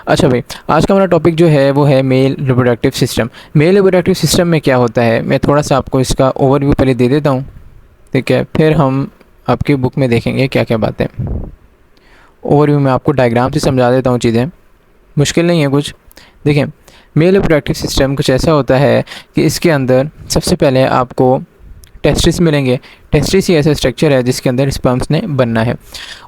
अच्छा भाई, आज का हमारा टॉपिक जो है वो है male reproductive system. Male reproductive system में क्या होता है, मैं थोड़ा सा आपको इसका ओवरव्यू पहले दे देता हूँ, ठीक है। फिर हम आपकी बुक में देखेंगे क्या क्या बातें। ओवरव्यू में आपको डायग्राम से समझा देता हूँ चीज़ें, मुश्किल नहीं है कुछ। देखिए, मेल रिप्रोडक्टिव सिस्टम कुछ ऐसा होता है कि इसके अंदर सबसे पहले आपको टेस्टिस मिलेंगे। टेस्टिस ही ऐसा स्ट्रक्चर है जिसके अंदर स्पर्म्स ने बनना है,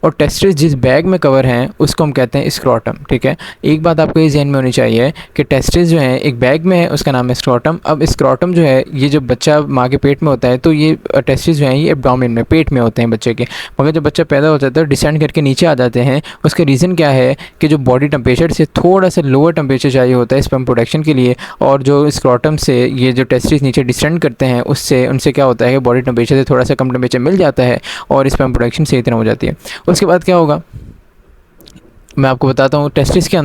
और टेस्टिस जिस बैग में कवर हैं उसको हम कहते हैं स्क्रोटम, ठीक है। एक बात आपको ये ध्यान में होनी चाहिए कि टेस्टिस जो है एक बैग में है, उसका नाम है स्क्रोटम। अब स्क्रोटम जो है ये जब बच्चा माँ के पेट में होता है तो ये टेस्टिस जो है ये एब्डोमेन में, पेट में होते हैं बच्चे के। मगर जब बच्चा पैदा होता है तो डिसेंड करके नीचे आ जाते हैं। उसका रीज़न क्या है कि जो बॉडी टेम्परेचर से थोड़ा सा लोअर टेम्परेचर चाहिए होता है स्पर्म प्रोडक्शन के लिए, और जो स्क्रोटम से ये जो टेस्टिस नीचे डिसेंड करते हैं उससे उनसे क्या होता है कि बॉडी टेम्परेचर से थोड़ा सा कम टेम्परेचर मिल जाता है और स्पर्म प्रोडक्शन सही तरह हो जाती है। उसके बाद क्या होगा मैं आपको बताता हूँ। टेस्टिस के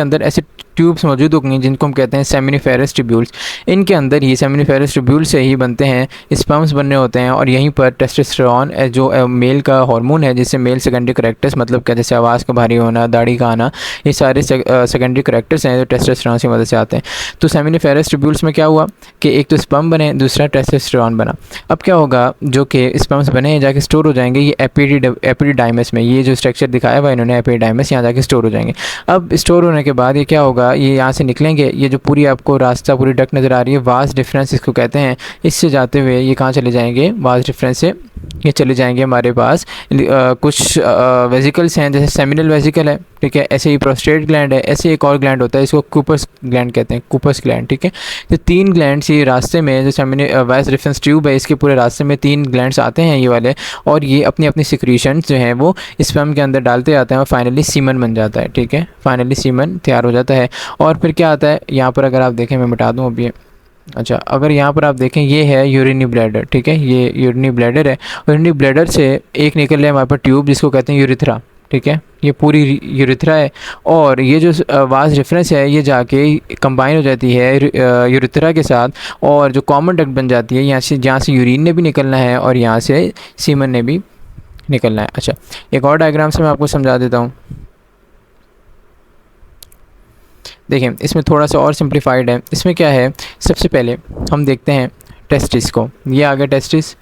अंदर ऐसे ट्यूब्स मौजूद होंगे जिनको हम कहते हैं सेमिनिफेरस ट्यूब्यूल्स। इनके अंदर ही सेमिनिफेरस ट्यूब्यूल से ही बनते हैं स्पर्म्स बनने होते हैं, और यहीं पर टेस्टोस्टेरोन जो मेल का हार्मोन है, जिससे मेल सेकेंडरी करैक्टर्स मतलब क्या, जैसे आवाज़ का भारी होना, दाढ़ी का आना, ये सारे सेकेंडरी करैक्टर्स हैं जो टेस्टोस्टेरोन की मदद से आते हैं। तो सेमिनिफेरस ट्यूब्यूल्स में क्या हुआ कि एक तो स्पर्म बने, दूसरा टेस्टोस्टेरोन बना। अब क्या होगा, जो कि स्पर्म्स बने हैं जाके स्टोर हो जाएंगे ये एपिडिडाइमस में। ये जो स्ट्रक्चर दिखाया हुआ इन्होंने एपिडिडाइमस, यहाँ जाके स्टोर हो जाएंगे। अब स्टोर होने के बाद ये क्या होगा, ये यहाँ से निकलेंगे। ये जो पूरी आपको रास्ता पूरी डक नज़र आ रही है, वास्ट डिफरेंस इसको कहते हैं। इससे जाते हुए ये कहाँ चले जाएंगे, वास्ट डिफरेंस से ये चले जाएंगे हमारे पास कुछ वेजिकल्स हैं, जैसे सेमिनल वेजिकल है, ठीक है। ऐसे ही प्रोस्टेट ग्लैंड है, ऐसे एक और ग्लैंड होता है, इसको कूपर्स ग्लैंड कहते हैं, कूपर्स ग्लैंड, ठीक है। तो 3 ग्लैंड्स ये रास्ते में, जो वास्ट डिफरेंस ट्यूब है इसके पूरे रास्ते में 3 ग्लैंड्स आते हैं ये वाले, और ये अपनी अपनी सिक्रीशंस जो हैं वो स्पर्म के अंदर डालते आते हैं और फाइनली सीमन बन जाता है, ठीक है। फाइनली सीमन तैयार हो जाता है। और फिर क्या आता है यहाँ पर, अगर आप देखें, मैं मिटा दूँ अभी। अच्छा, अगर यहाँ पर आप देखें, ये है यूरिनी ब्लैडर, ठीक है। ये यूरिनी ब्लैडर है। यूरिनी ब्लैडर से एक निकल रहा है हमारे पास ट्यूब जिसको कहते हैं यूरिथ्रा, ठीक है। ये पूरी यूरिथ्रा है, और ये जो वास्ट डिफरेंस है ये जाके कंबाइन हो जाती है यूरिथ्रा के साथ, और जो कॉमन डक्ट बन जाती है यहाँ से, जहाँ से यूरिन ने भी निकलना है और यहाँ से सीमन ने भी निकलना है। अच्छा, एक और डायग्राम से मैं आपको समझा देता हूँ। देखिए, इसमें थोड़ा सा और सिंप्लीफाइड है। इसमें क्या है, सबसे पहले हम देखते हैं टेस्टिस को। ये आ गया टेस्टिस,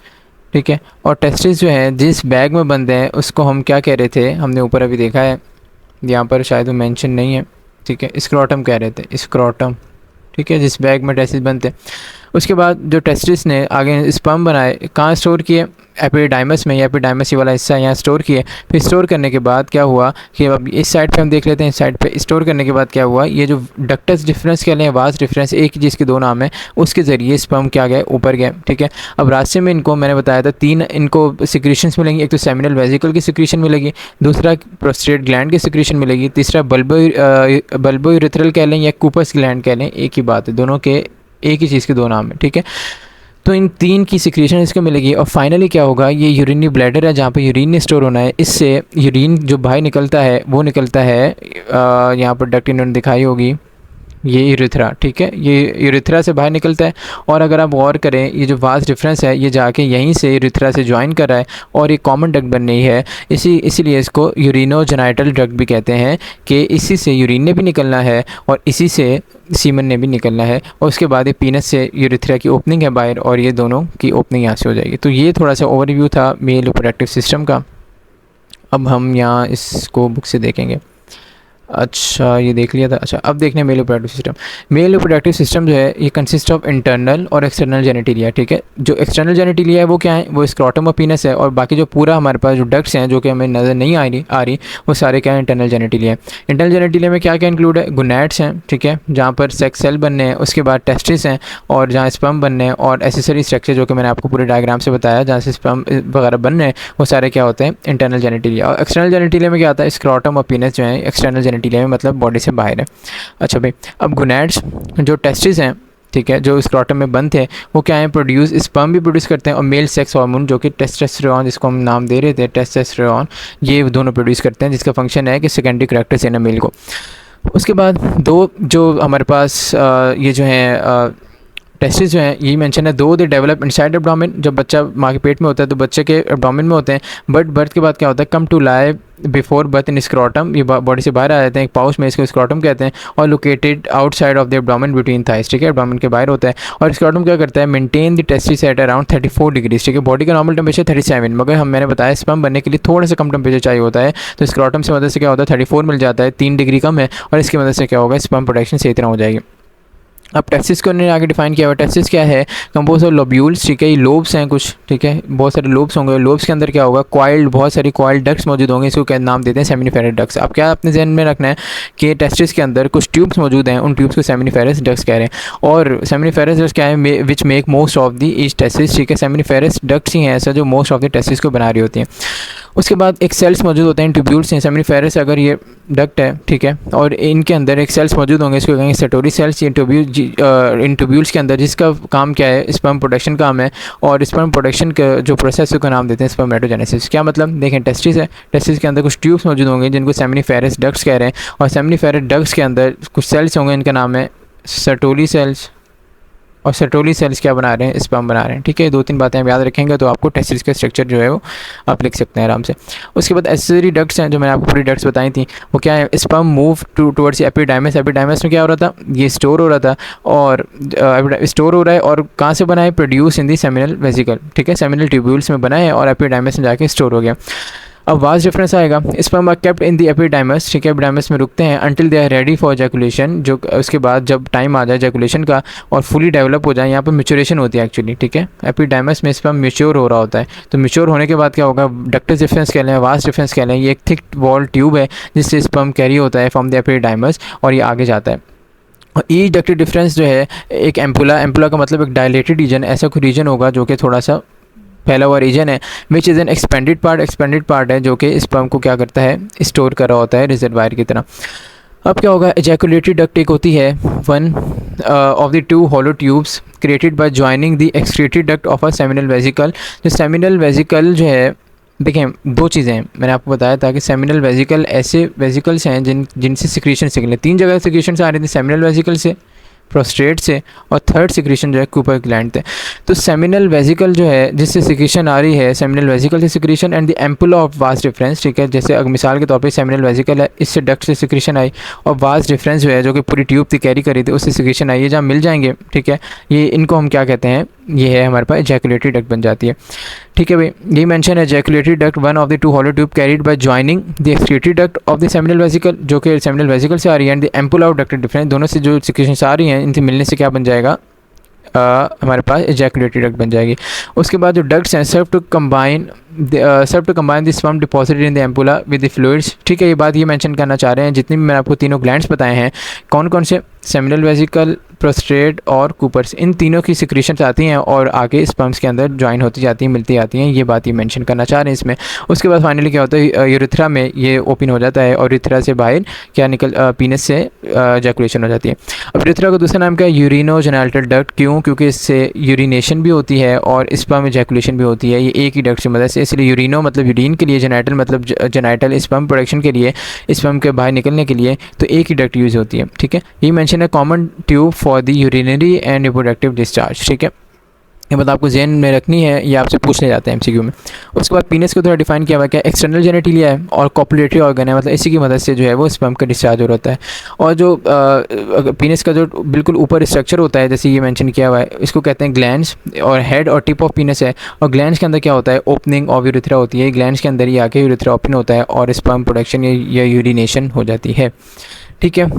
ठीक है। और टेस्टिस जो है जिस बैग में बंद हैं उसको हम क्या कह रहे थे, हमने ऊपर अभी देखा है, यहाँ पर शायद वो मेंशन नहीं है, ठीक है। स्क्रोटम कह रहे थे, स्क्रोटम, ठीक है, जिस बैग में टेस्टिस बनते हैं। उसके बाद जो टेस्टिस ने आगे स्पर्म बनाए, कहाँ स्टोर किए, एपिडाइमस में। या एपिडाइमस ये वाला हिस्सा यहाँ स्टोर किए। फिर स्टोर करने के बाद क्या हुआ कि अब इस साइड पे हम देख लेते हैं। इस साइड पे स्टोर करने के बाद क्या हुआ, ये जो डक्टस डिफरेंस कह लें, वास्ट डिफरेंस, एक ही जिसके 2 नाम है, उसके ज़रिए स्पर्म क्या गए, ऊपर गए, ठीक है। अब रास्ते में इनको मैंने बताया था 3 इनको सिक्रीशंस मिलेंगी। एक तो सेमिनल वेजिकल की सिक्रीशन मिलेगी, दूसरा प्रोस्टेट ग्लैंड की सिक्रीशन मिलेगी, तीसरा बल्बोयूरेथ्रल कह लें या कूपर्स ग्लैंड कह लें, एक ही बात है, दोनों के एक ही चीज़ के 2 नाम है, ठीक है। तो इन 3 की सिक्रीशन इसको मिलेगी, और फाइनली क्या होगा, ये यूरिनी ब्लैडर है जहाँ पे यूरिन ने स्टोर होना है। इससे यूरिन जो बाहर निकलता है वो निकलता है, यहाँ पर डक्ट इन्होंने दिखाई होगी, ये यूरिथ्रा, ठीक है। ये यूरिथ्रा से बाहर निकलता है, और अगर आप गौर करें ये जो वास्ट डिफरेंस है ये जाके यहीं से यूरिथ्रा से ज्वाइन कर रहा है, और ये कॉमन डक्ट बन रही है। इसीलिए इसको यूरिनोजेनाइटल डक्ट भी कहते हैं, कि इसी से यूरिन ने भी निकलना है और इसी से सीमन ने भी निकलना है। और उसके बाद ये पीनस से यूरिथ्रा की ओपनिंग है बाहर, और ये दोनों की ओपनिंग यहाँ से हो जाएगी। तो ये थोड़ा सा ओवरव्यू था मेल रिप्रोडक्टिव सिस्टम का। अब हम यहाँ इसको बुक से देखेंगे। अच्छा, ये देख लिया था। अच्छा, अब देखने male reproductive system. Male reproductive system जो है ये कंसिस्ट ऑफ इंटरनल और एक्सटर्नल जेनिटिलिया, ठीक है। जो एक्सटर्नल जेनिटिलिया है वो क्या है, वो स्क्रोटम और पीनस है, और बाकी जो पूरा हमारे पास जो डक्ट्स हैं जो कि हमें नज़र नहीं आ रही वो सारे क्या है, इंटरनल जेनिटिलिया है। इंटरनल जेनिटिलिया में क्या क्या इंक्लूड है, गोनैड्स हैं, ठीक है, जहाँ पर सेक्स सेल बनने हैं। उसके बाद टेस्टिस हैं, और जहाँ स्पर्म बनने हैं, और एसेसरी स्ट्रक्चर जो कि मैंने आपको पूरे डायग्राम से बताया जहाँ से स्पर्म वगैरह बनने हैं, वो सारे क्या होते हैं, इंटरनल जेनिटिलिया। और एक्सटर्नल जेनिटिलिया में क्या आता है, स्क्रोटम और पीनस जो है एक्सटर्नल जेनिटिलिया में, मतलब बॉडी से बाहर है। अच्छा भाई, अब गोनैड्स जो टेस्टिस हैं, ठीक है, जो स्क्रोटम में बंद थे, वो क्या है, प्रोड्यूस स्पर्म भी प्रोड्यूस करते हैं, और मेल सेक्स हार्मोन जो कि टेस्टोस्टेरोन, जिसको हम नाम दे रहे थे टेस्टोस्टेरोन, ये दोनों प्रोड्यूस करते हैं, जिसका फंक्शन है कि सेकेंडरी करैक्टर देना मेल को। उसके बाद 2 जो हमारे पास ये जो हैं टेस्टिस जो है यही मेंशन है, दो दे डेवलप इनसाइड एब्डोमेन, जब बच्चा माँ के पेट में होता है तो बच्चे के एब्डोमेन में होते हैं, बट बर्थ के बाद क्या होता है, come to lie before birth in scrotum, ये बॉडी से बाहर आ जाते हैं एक पाउच में, इसको स्क्रॉटम कहते हैं, और located outside of the abdomen between thighs, ठीक है, एब्डोमेन के बाहर होता है। और स्क्रॉटम क्या करता है, maintain the testis at around 34 degrees, ठीक है, बॉडी का नॉर्मल टेम्परेचर 37, मगर मैंने बताया स्पर्म बनने के लिए थोड़ा सा कम टेम्परेचर चाहिए होता है, तो स्क्रॉटम से मदद से क्या होता है 34 मिल जाता है, 3 डिग्री कम है, और इसकी मदद से क्या होगा, स्पर्म प्रोडक्शन सही तरह हो जाएगी। अब टेस्टिस को उन्होंने आगे डिफाइन किया हुआ, टेस्टिस क्या है, कंपोज ऑफ लोब्यूल्स, ठीक है, ये लोब्स हैं कुछ, ठीक है, बहुत सारे लोब्स होंगे, लोब्स के अंदर क्या होगा, कॉइल्ड, बहुत सारी कॉइल्ड डक्ट्स मौजूद होंगे, इसको क्या नाम देते हैं, सेमिनिफेरस डक्ट्स। अब क्या अपने जहन में रखना है कि टेस्टिस के अंदर कुछ ट्यूब्स मौजूद हैं, उन ट्यूब्स को सेमिनिफेरस डक्ट्स कह रहे हैं, और सेमिनिफेरस डक्ट्स क्या है, which make most of the each testis, ठीक है, सेमिनिफेरस डक्ट्स ही हैं ऐसा जो मोस्ट ऑफ द टेस्टिस को बना रही होती हैं। उसके बाद एक सेल्स मौजूद होते हैं, ट्यूब्यूल्स हैं, सेमिनिफेरस अगर ये डक्ट है, ठीक है, और इनके अंदर एक सेल्स मौजूद होंगे, इसको कहेंगे सेटोरी सेल्स, ये ट्यूब्यूल्स के अंदर जिसका काम क्या है, स्पर्म प्रोडक्शन काम है, और स्पर्म प्रोडक्शन का जो प्रोसेस का नाम देते हैं स्पर्मेटोजेनेसिस। क्या मतलब, देखें टेस्टिस है, टेस्टिस के अंदर कुछ ट्यूब्स मौजूद होंगे जिनको सेमिनिफेरस डक्ट्स कह रहे हैं, और सेमिनिफेरस डक्ट्स के अंदर कुछ सेल्स होंगे, इनका नाम है सेटोरी सेल्स, और सेटोली सेल्स क्या बना रहे हैं, स्पर्म बना रहे हैं, ठीक है, 2-3 बातें आप याद रखेंगे तो आपको टेस्टिस का स्ट्रक्चर जो है वो आप लिख सकते हैं आराम से। उसके बाद एक्सेसरी डक्ट्स हैं, जो मैंने आपको पूरी डक्ट्स बताई थी, वो क्या है, स्पर्म मूव टुवर्ड्स एपिडाइमस, एपिडाइमस में क्या हो रहा था, ये स्टोर हो रहा था, और स्टोर हो रहा है, और कहाँ से बना है, produce in the seminal vesicle, ठीक है, सेमिनल ट्यूब्यूल्स में बना है और एपिडाइमस में जाके स्टोर हो गया। अब वास्ट डिफरेंस आएगा, sperm are kept in the epididymis, ठीक है, एपिडाइमस में रुकते हैं until they are ready for ejaculation, जो उसके बाद जब टाइम आ जाए एजैकुलेशन का और फुली डेवलप हो जाए, यहाँ पर मैच्योरेशन होती है एक्चुअली, ठीक है, एपिडाइमस में स्पर्म मैच्योर हो रहा होता है, तो मैच्योर होने के बाद क्या होगा, डक्टस डिफरेंस कह लें, वास्ट डिफरेंस कह लें, ये एक थिक वॉल ट्यूब है जिससे स्पर्म कैरी होता है फ्रॉम द एपिडाइमस और ये आगे जाता है। और ईच डक्टिव डिफरेंस जो है एक एम्पुला, एम्पुला का मतलब एक डायलेटेड रीजन, ऐसा कोई रीजन होगा जो कि थोड़ा सा फैला हुआ रीजन है, which is an expanded part, expanded part है जो कि स्पर्म को क्या करता है, स्टोर कर रहा होता है रिजर्वायर की तरह। अब क्या होगा, एजैकुलेटरी डक्ट एक होती है, one of the 2 hollow tubes created by joining the excretory duct of a seminal vesicle. जो सेमिनल वेसिकल जो है, देखें 2 चीज़ें हैं, मैंने आपको बताया था कि सेमिनल वेसिकल ऐसे वेसिकल्स हैं जिनसे सिक्रीशन निकले, 3 जगह सिक्रीशन आ रही थी, सेमिनल वेसिकल से, प्रोस्टेट से, और थर्ड सिक्रीशन जो है कूपर ग्लैंड थे। तो सेमिनल वेसिकल जो है जिससे सिक्रीशन आ रही है, सेमिनल वेसिकल से secretion, and the ampulla of vast difference, ठीक है, जैसे अगर मिसाल के तौर पे सेमिनल वेसिकल है, इससे डक्ट से सिक्रीशन आई, और वास्ट डिफरेंस जो है जो कि पूरी ट्यूब थी कैरी करी थी, उससे सिक्रीशन आई है, जहाँ मिल जाएंगे, ठीक है, ये इनको हम क्या कहते हैं, ये है हमारे पास एजैकुलेटरी डक्ट बन जाती है, ठीक है भाई। ये मेंशन है ejaculatory duct, one of the 2 hollow tube carried bye joining the excretory duct of the seminal vesicle, जो कि सेमिनल वेसिकल से आ रही है, and the ampulla of duct difference, दोनों से जो सिक्रीशन आ रही हैं, इनसे मिलने से क्या बन जाएगा, हमारे पास एजैकुलेटरी डक्ट बन जाएगी। उसके बाद जो डक्ट्स हैं serve to combine the sperm deposited in the ampulla with the fluids, ठीक है, ये बात ये मेंशन करना चाह रहे हैं, जितनी भी मैंने आपको तीनों ग्लैंड्स बताए हैं, कौन कौन से, सेमिनल वेसिकल, प्रोस्टेट और कूपर्स, इन तीनों की सिक्रीशंस आती हैं और आगे स्पर्म्स के अंदर ज्वाइन होती जाती हैं, मिलती जाती हैं, ये बात ये मेंशन करना चाह रहे हैं इसमें। उसके बाद फाइनली क्या होता है, यूरेथ्रा में ये ओपन हो जाता है और यूरेथ्रा से बाहर क्या निकल, पीनस से एजैकुलेशन हो जाती है। अब यूरेथ्रा का दूसरा नाम क्या है, यूरिनोजेनिटल डक्ट, क्यों, क्योंकि इससे यूरिनेशन भी होती है और स्पर्म एजैकुलेशन भी होती है, ये एक ही डक्ट की मदद से, इसलिए यूरिनो मतलब यूरिन के लिए, जेनाइटल मतलब जेनाइटल स्पर्म प्रोडक्शन के लिए, स्पर्म के बाहर निकलने के लिए, तो एक ही डक्ट यूज़ होती है, ठीक है। ये मेंशन है common tube for the urinary and reproductive discharge, ठीक है, ये बात आपको जहन में रखनी है, ये आपसे पूछने जाते हैं एमसीक्यू में। उसके बाद पीनस को थोड़ा डिफाइन किया हुआ है, क्या एक्सटर्नल जेनेटिलिया है और कॉपुलेटरी ऑर्गन है, मतलब इसी की मदद से जो है वो स्पर्म का डिस्चार्ज हो रहा है। और जो पीनस का जो बिल्कुल ऊपर स्ट्रक्चर होता है, जैसे ये मेंशन किया हुआ है, इसको कहते हैं ग्लैंड्स, और हेड और टिप ऑफ पीनस है, और ग्लैंड्स के अंदर क्या होता है, ओपनिंग ऑफ यूरेथ्रा होती है, ग्लैंड्स के अंदर ही आके यूरेथ्रा ओपन होता है और स्पर्म प्रोडक्शन या यूरिनेशन हो जाती है, ठीक है।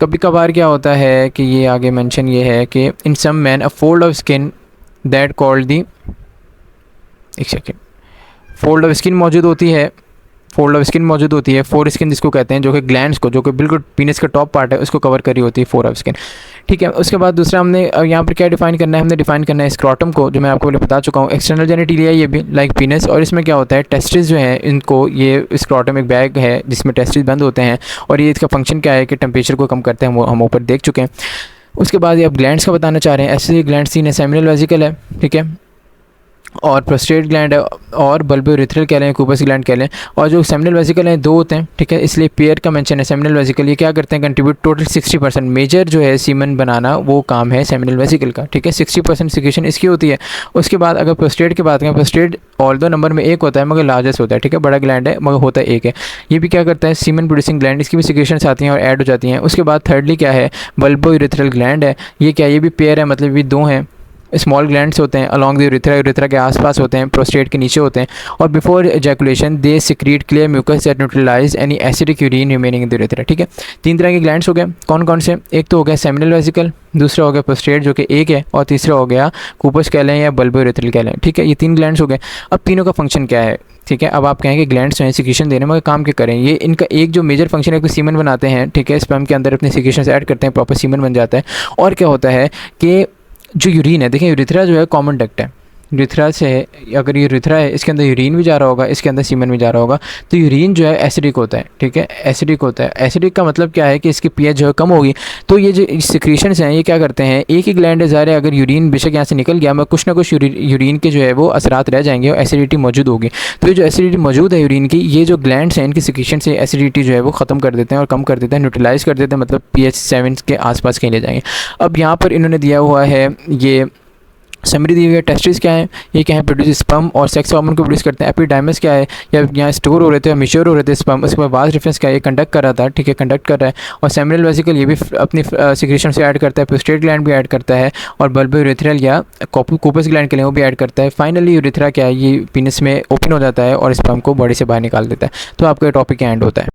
कभी कभार क्या होता है कि ये आगे मेंशन ये है कि in some man a fold of skin that called the, एक सेकेंड, फोल्ड ऑफ स्किन मौजूद होती है, फोल्ड ऑफ स्किन मौजूद होती है, फोर स्किन जिसको कहते हैं, जो कि ग्लैंड्स को, जो कि बिल्कुल पीनस का टॉप पार्ट है उसको कवर करी होती है, फोर ऑफ स्किन, ठीक है। उसके बाद दूसरा हमने यहाँ पर क्या डिफाइन करना है, हमने डिफाइन करना है स्क्रॉटम को, जो मैं आपको पहले बता चुका हूँ, एक्सटर्नल जेनेटिलिया ये भी लाइक पीनस, और इसमें क्या होता है, टेस्टिस जो है इनको, ये स्क्रॉटम एक बैग है जिसमें टेस्टिस बंद होते हैं, और ये इसका फंक्शन क्या है कि टेम्परेचर को कम करते हैं, वो हम ऊपर देख चुके हैं। उसके बाद ये आप ग्लैंड्स का बताना चाह रहे हैं, ऐसे ग्लैंड्स 3 है, सेमिनल वेसिकल है, ठीक है, और प्रोस्टेट ग्लैंड है और बल्बोयूरेथ्रल कह लें, कूपस ग्लैंड कह लें। और जो सेमिनल वेसिकल हैं 2 होते हैं, ठीक है, इसलिए पेयर का मेंशन है। सेमिनल वेसिकल ये क्या करते हैं, कंट्रीब्यूट टोटल 60%, मेजर जो है सीमन बनाना वो काम है सेमिनल वेसिकल का, ठीक है। 60% सिक्रेशन इसकी होती है। उसके बाद अगर प्रोस्टेट की बात करें, प्रोस्टेट ऑल्दो नंबर में 1 होता है मगर लार्जेस्ट होता है, ठीक है, बड़ा ग्लैंड है मगर होता है 1 है। ये भी क्या करता है, सीमन प्रोड्यूसिंग ग्लैंड, इसकी भी सिक्रेशंस आती हैं और ऐड हो जाती हैं। उसके बाद थर्डली क्या है, बल्बोयूरेथ्रल ग्लैंड है। ये क्या, ये भी पेयर है, मतलब ये 2 हैं। स्मॉल ग्लैंड्स होते हैं अलॉन्ग द यूरेथ्रा, यूरेथ्रा के आसपास होते हैं, प्रोस्टेट के नीचे होते हैं। और before ejaculation they secrete clear mucus that neutralize any acidic urine remaining in the urethra, ठीक है। 3 तरह के ग्लैंड्स हो गए, कौन कौन से, एक तो हो गया सेमिनल वेसिकल, दूसरा हो गया प्रोस्टेट जो कि 1 है, और तीसरा हो गया कूपस कह लें या बल्बोयूरेथ्रल कह लें, ठीक है। ये 3 ग्लैंड्स हो गए। अब तीनों का फंक्शन क्या है, ठीक है। अब आप कहेंगे ग्लैंड्स हैं सिक्रेशन देने मगर काम क्या करें, ये इनका एक जो मेजर फंक्शन है, कोई सीमन बनाते हैं, ठीक है, स्पर्म के अंदर अपने सिक्रेशंस ऐड करते हैं, प्रॉपर सीमन बन जाता है। और क्या होता है कि जो यूरिन है, देखें यूरेथ्रा जो है कॉमन डक्ट है, यूरेथ्रा से अगर ये यूरेथ्रा है इसके अंदर यूरिन भी जा रहा होगा, इसके अंदर सीमन भी जा रहा होगा, तो यूरिन जो है एसिडिक होता है, ठीक है, एसिडिक होता है। एसिडिक का मतलब क्या है कि इसकी पीएच जो है कम होगी, तो ये जो सिक्रेशंस हैं ये क्या करते हैं, एक ही ग्लैंड है ज़ाहिर है, अगर यूरिन बेशक यहाँ से निकल गया मगर कुछ ना कुछ यूरिन के जो है वो असरात रह जाएंगे और एसिडिटी मौजूद होगी। तो ये जो एसिडिटी मौजूद है यूरिन की, ये जो ग्लैंड्स हैं इनकी सिक्रेशन से एसिडिटी जो है वो ख़त्म कर देते हैं और कम कर देते हैं, न्यूट्रलाइज कर देते हैं, मतलब pH 7 के आसपास कहीं ले जाएंगे। अब यहाँ पर इन्होंने दिया हुआ है, ये समरी दी हुई है। टेस्टिस क्या है, ये क्या है, प्रोड्यूस स्पर्म और सेक्स हार्मोन को प्रोड्यूस करते हैं। एपिडाइमस क्या है, या यहाँ स्टोर हो रहे थे, मिच्योर हो रहे थे स्पर्म, उसके बाद वाज रेफरेंस क्या है, ये कंडक्ट कर रहा था, ठीक है, कंडक्ट कर रहा है। और सेमिनल वेसिकल ये भी अपनी सिक्रेशन से ऐड करता है, प्रोस्टेट ग्लैंड भी ऐड करता है, और बल्बोयूरेथ्रल या कूपस ग्लैंड के लिए वो भी ऐड करता है। फाइनली यूरेथ्रा क्या है, ये पीनस में ओपन हो जाता है और स्पर्म को बॉडी से बाहर निकाल देता है। तो आपका टॉपिक एंड होता है।